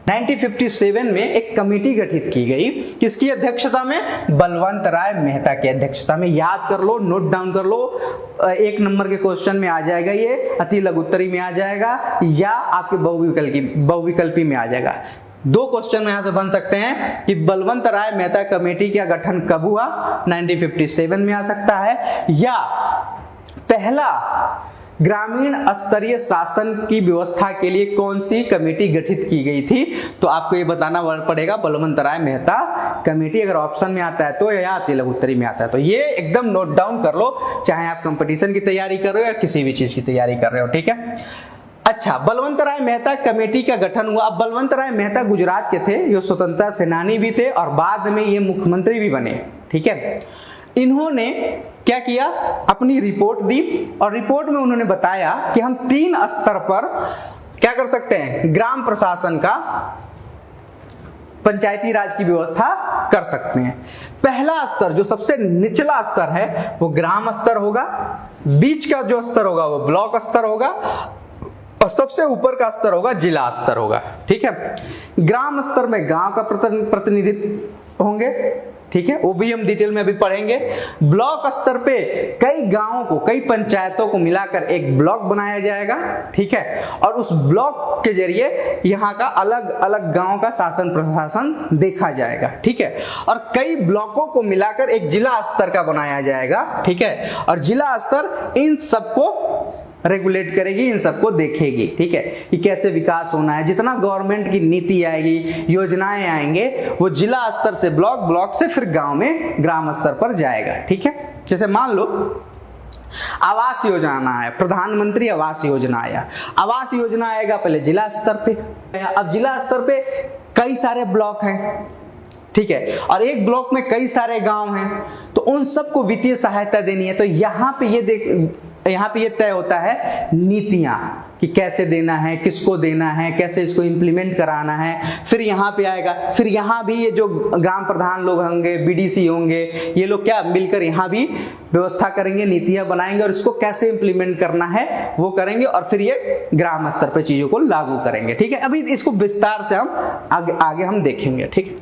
1957 में एक कमेटी गठित की गई, किसकी अध्यक्षता में? बलवंत राय मेहता की अध्यक्षता में। याद कर लो, नोट डाउन कर लो, 1 नंबर के क्वेश्चन में आ जाएगा, ये अति लघुत्तरी में आ जाएगा या आपके बहुविकल्पी में आ जाएगा। 2 क्वेश्चन यहां से बन सकते हैं कि बलवंत राय मेहता कमेटी का गठन कब हुआ? 1957 में आ सकता है, या पहला ग्रामीण स्तरीय शासन की व्यवस्था के लिए कौन सी कमेटी गठित की गई थी? तो आपको ये बताना पड़ेगा बलवंत राय मेहता कमेटी। अगर ऑप्शन में आता है तो, या अति लघुत्तरी में आता है तो, ये एकदम नोट डाउन कर लो, चाहे आप कंपटीशन की तैयारी कर रहे हो या किसी भी चीज की तैयारी कर रहे हो, ठीक है। अच्छा, बलवंत राय मेहता कमेटी का गठन हुआ। अब बलवंत राय मेहता गुजरात के थे, ये स्वतंत्रता सेनानी भी थे और बाद में ये मुख्यमंत्री भी बने, ठीक है। इन्होंने क्या किया? अपनी रिपोर्ट दी और रिपोर्ट में उन्होंने बताया कि हम 3 स्तर पर क्या कर सकते हैं? ग्राम प्रशासन का, पंचायती राज की व्यवस्था कर सकते हैं। पहला स्तर, जो सबसे निचला स्तर है, वो ग्राम स्तर होगा, बीच का जो स्तर होगा वो ब्लॉक स्तर होगा और सबसे ऊपर का स्तर होगा जिला स्तर होगा, ठीक है। ग्राम स्तर में गांव का प्रतिनिधित्व होंगे, ठीक है, वो भी हम डिटेल में अभी पढ़ेंगे। ब्लॉक स्तर पे कई गांवों को, कई पंचायतों को मिलाकर एक ब्लॉक बनाया जाएगा, ठीक है, और उस ब्लॉक के जरिए यहाँ का अलग अलग गांव का शासन प्रशासन देखा जाएगा, ठीक है। और कई ब्लॉकों को मिलाकर एक जिला स्तर का बनाया जाएगा, ठीक है, और जिला स्तर इन सबको रेगुलेट करेगी, इन सबको देखेगी, ठीक है, कि कैसे विकास होना है। जितना गवर्नमेंट की नीति आएगी, योजनाएं आएंगे, वो जिला स्तर से ब्लॉक, ब्लॉक से फिर गांव में, ग्राम स्तर पर जाएगा, ठीक है। जैसे मान लो आवास योजना है, प्रधानमंत्री आवास योजना आया, आवास योजना आएगा पहले जिला स्तर पे, अब जिला स्तर पे कई सारे ब्लॉक हैं, ठीक है, और एक ब्लॉक में कई सारे गांव हैं, तो उन सबको वित्तीय सहायता देनी है। तो यहाँ पे ये तय होता है नीतियां कि कैसे देना है, किसको देना है, कैसे इसको इंप्लीमेंट कराना है। फिर यहाँ पे आएगा, फिर यहाँ भी ये जो ग्राम प्रधान लोग होंगे, बीडीसी होंगे, ये लोग क्या मिलकर यहाँ भी व्यवस्था करेंगे, नीतियां बनाएंगे और इसको कैसे इंप्लीमेंट करना है वो करेंगे और फिर ये ग्राम स्तर पर चीजों को लागू करेंगे, ठीक है। अभी इसको विस्तार से हम आगे हम देखेंगे, ठीक है।